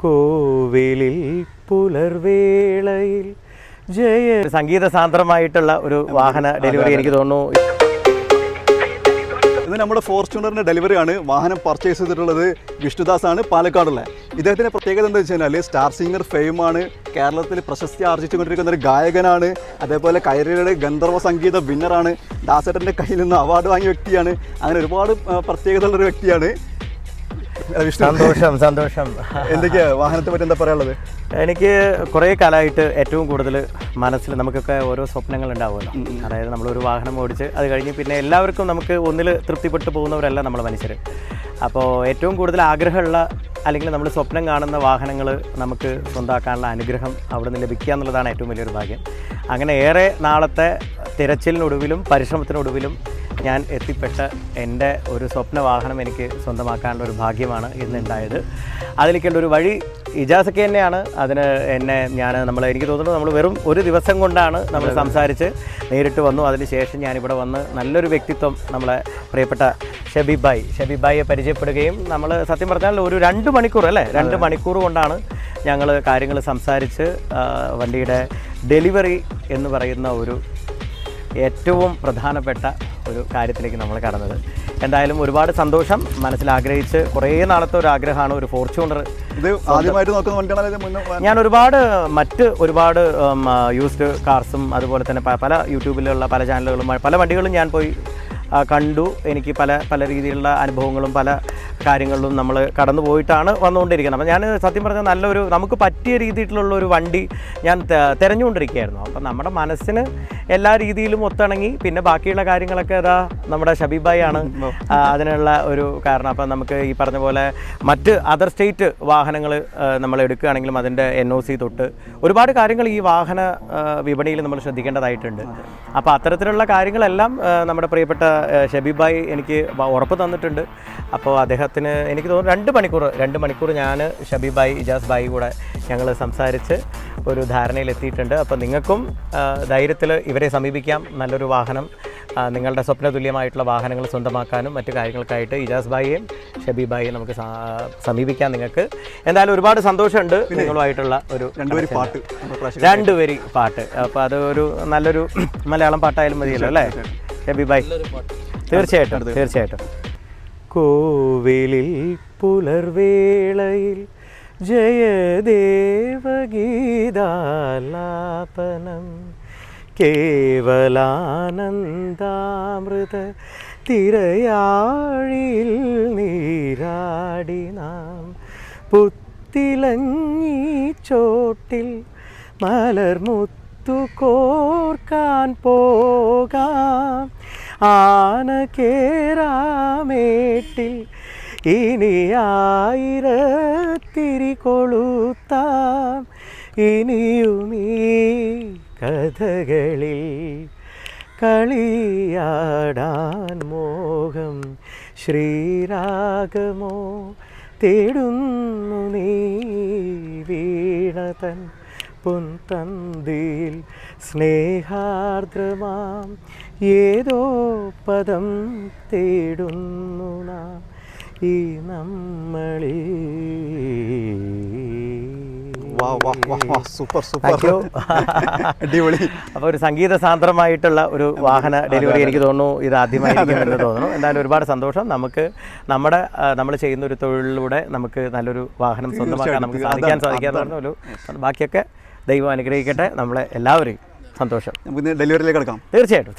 കോവിലിൽ പുലർവേളയിൽ ജയ സംഗീത സാന്ദ്രമായിട്ടുള്ള ഒരു വാഹന ഡെലിവറി എനിക്ക് തോന്നുന്നു. ഇത് നമ്മുടെ ഫോർച്യൂണറിൻ്റെ ഡെലിവറിയാണ്. വാഹനം പർച്ചേസ് ചെയ്തിട്ടുള്ളത് വിഷ്ണുദാസ് ആണ്, പാലക്കാടുള്ള. ഇദ്ദേഹത്തിൻ്റെ പ്രത്യേകത എന്താ വെച്ച് കഴിഞ്ഞാൽ സ്റ്റാർ സിംഗർ ഫെയിമാണ്, കേരളത്തിൽ പ്രശസ്തി ആർജിച്ചുകൊണ്ടിരിക്കുന്ന ഒരു ഗായകനാണ്, അതേപോലെ കൈരളിയുടെ ഗന്ധർവ സംഗീത വിന്നറാണ്, ദാസേട്ടൻ്റെ കയ്യിൽ നിന്ന് അവാർഡ് വാങ്ങിയ വ്യക്തിയാണ്. അങ്ങനെ ഒരുപാട് പ്രത്യേകതയുള്ളൊരു വ്യക്തിയാണ്. സന്തോഷം സന്തോഷം. എന്തൊക്കെയാ വാഹനത്തെ പറ്റി എന്താ പറയാനുള്ളത്? എനിക്ക് കുറേ കാലമായിട്ട് ഏറ്റവും കൂടുതൽ മനസ്സിൽ നമുക്കൊക്കെ ഓരോ സ്വപ്നങ്ങൾ ഉണ്ടാവുമല്ലോ. അതായത് നമ്മളൊരു വാഹനം ഓടിച്ച് അത് കഴിഞ്ഞ് പിന്നെ എല്ലാവർക്കും നമുക്ക് ഒന്നിൽ തൃപ്തിപ്പെട്ടു പോകുന്നവരല്ല നമ്മൾ മനുഷ്യർ. അപ്പോൾ ഏറ്റവും കൂടുതൽ ആഗ്രഹമുള്ള അല്ലെങ്കിൽ നമ്മൾ സ്വപ്നം കാണുന്ന വാഹനങ്ങൾ നമുക്ക് സ്വന്തമാക്കാനുള്ള അനുഗ്രഹം അവിടെ നിന്ന് ലഭിക്കുക എന്നുള്ളതാണ് ഏറ്റവും വലിയൊരു ഭാഗ്യം. അങ്ങനെ ഏറെ നാളത്തെ തിരച്ചിലിനൊടുവിലും പരിശ്രമത്തിനൊടുവിലും ഞാൻ എത്തിപ്പെട്ട എൻ്റെ ഒരു സ്വപ്ന വാഹനം എനിക്ക് സ്വന്തമാക്കാനുള്ള ഒരു ഭാഗ്യമാണ് ഇന്നുണ്ടായത്. അതിലേക്കുള്ള ഒരു വഴി ഇജാസൊക്കെ തന്നെയാണ് അതിന് എനിക്ക് തോന്നുന്നു നമ്മൾ വെറും ഒരു ദിവസം കൊണ്ടാണ് നമ്മൾ സംസാരിച്ച് നേരിട്ട് വന്നു. അതിനുശേഷം ഞാനിവിടെ വന്ന് നല്ലൊരു വ്യക്തിത്വം നമ്മളെ പ്രിയപ്പെട്ട ഷബീബായിയെ പരിചയപ്പെടുകയും നമ്മൾ സത്യം പറഞ്ഞാൽ ഒരു 2 മണിക്കൂർ 2 മണിക്കൂർ കൊണ്ടാണ് ഞങ്ങൾ കാര്യങ്ങൾ സംസാരിച്ച് വണ്ടിയുടെ ഡെലിവറി എന്ന് പറയുന്ന ഒരു ഏറ്റവും പ്രധാനപ്പെട്ട ഒരു കാര്യത്തിലേക്ക് നമ്മൾ കടന്നത്. എന്തായാലും ഒരുപാട് സന്തോഷം. മനസ്സിലാഗ്രഹിച്ച് കുറേ നാളത്തെ ഒരു ആഗ്രഹമാണ് ഒരു ഫോർച്യൂണർ. ഇത് ആദ്യമായിട്ട് നോക്കുന്ന വണ്ടിയാണോ? ഞാൻ മറ്റ് ഒരുപാട് യൂസ്ഡ് കാർസും അതുപോലെ തന്നെ പല യൂട്യൂബിലുള്ള പല ചാനലുകളും പല വണ്ടികളും ഞാൻ പോയി കണ്ടു. എനിക്ക് പല രീതിയിലുള്ള അനുഭവങ്ങളും പല കാര്യങ്ങളിലും നമ്മൾ കടന്നു പോയിട്ടാണ് വന്നുകൊണ്ടിരിക്കുന്നത്. അപ്പോൾ ഞാൻ സത്യം പറഞ്ഞാൽ നമുക്ക് പറ്റിയ രീതിയിലുള്ള ഒരു വണ്ടി ഞാൻ തിരഞ്ഞുകൊണ്ടിരിക്കുകയായിരുന്നു. അപ്പം നമ്മുടെ മനസ്സിന് എല്ലാ രീതിയിലും ഒത്തിണങ്ങി. പിന്നെ ബാക്കിയുള്ള കാര്യങ്ങളൊക്കെ നമ്മുടെ ഷബീബായി ആണ് അതിനുള്ള ഒരു കാരണം. അപ്പം നമുക്ക് ഈ പറഞ്ഞ പോലെ മറ്റ് അതർ സ്റ്റേറ്റ് വാഹനങ്ങൾ നമ്മൾ എടുക്കുകയാണെങ്കിലും അതിൻ്റെ NOC തൊട്ട് ഒരുപാട് കാര്യങ്ങൾ ഈ വാഹന വിപണിയിൽ നമ്മൾ ശ്രദ്ധിക്കേണ്ടതായിട്ടുണ്ട്. അപ്പോൾ അത്തരത്തിലുള്ള കാര്യങ്ങളെല്ലാം നമ്മുടെ പ്രിയപ്പെട്ട ഷബീബായി എനിക്ക് ഉറപ്പ് തന്നിട്ടുണ്ട്. അപ്പോൾ അദ്ദേഹത്തിന് എനിക്ക് തോന്നുന്നു 2 മണിക്കൂർ ഞാൻ ഇജാസ് ബായി കൂടെ ഞങ്ങൾ സംസാരിച്ച് ഒരു ധാരണയിലെത്തിയിട്ടുണ്ട്. അപ്പോൾ നിങ്ങൾക്കും ധൈര്യത്തിൽ ഇവരെ സമീപിക്കാം. നല്ലൊരു വാഹനം നിങ്ങളുടെ സ്വപ്നതുല്യമായിട്ടുള്ള വാഹനങ്ങൾ സ്വന്തമാക്കാനും മറ്റു കാര്യങ്ങൾക്കായിട്ട് ഇജാസ് ബായിയെയും ഷബീബായിയെയും നമുക്ക് സമീപിക്കാം. നിങ്ങൾക്ക് എന്തായാലും ഒരുപാട് സന്തോഷമുണ്ട് നിങ്ങളുമായിട്ടുള്ള ഒരു 2 വരി പാട്ട്. അപ്പോൾ അത് ഒരു നല്ലൊരു മലയാളം പാട്ടായാലും മതിയല്ലോ അല്ലേ ഷബീബായി? തീർച്ചയായിട്ടും. കോവിലിൽ പുലർവേളയിൽ ജയദേവഗീതാലാപനം കേവലാനന്ദാമൃത തിരയാഴിയിൽ നീരാടി നാം പുത്തിലങ്ങി ചോട്ടിൽ മലർമുത്തു കോർക്കാൻ പോകാം ആന കേറാമേട്ടിൽ ഇനി 1000 കൊളുത്താം ഇനിയുമീ കഥകളിൽ കളിയാടാൻ മോഹം ശ്രീരാഗമോ തേടുന്നു നീ വീണതൻ പൊൻതന്തിയിൽ സ്നേഹാർദ്രമാം ഏതോ പദം തേടുന്നു നാം ഈ നമ്മളിൽ. അടിപൊളി. അപ്പോൾ ഒരു സംഗീത സാന്ദ്രമായിട്ടുള്ള ഒരു വാഹന ഡെലിവറി എനിക്ക് തോന്നുന്നു ഇത് ആദ്യമായിരിക്കുമെന്ന് തോന്നുന്നു. എന്തായാലും ഒരുപാട് സന്തോഷം. നമ്മൾ ചെയ്യുന്ന ഒരു തൊഴിലിലൂടെ നമുക്ക് നല്ലൊരു വാഹനം സ്വന്തമാക്കാൻ നമുക്ക് സാധിക്കാന്ന് ഒരു ബാക്കിയൊക്കെ ദൈവം അനുഗ്രഹിക്കട്ടെ നമ്മളെ എല്ലാവരെയും. സന്തോഷം. ഡെലിവറിയിലേക്ക് കിടക്കാം. തീർച്ചയായിട്ടും.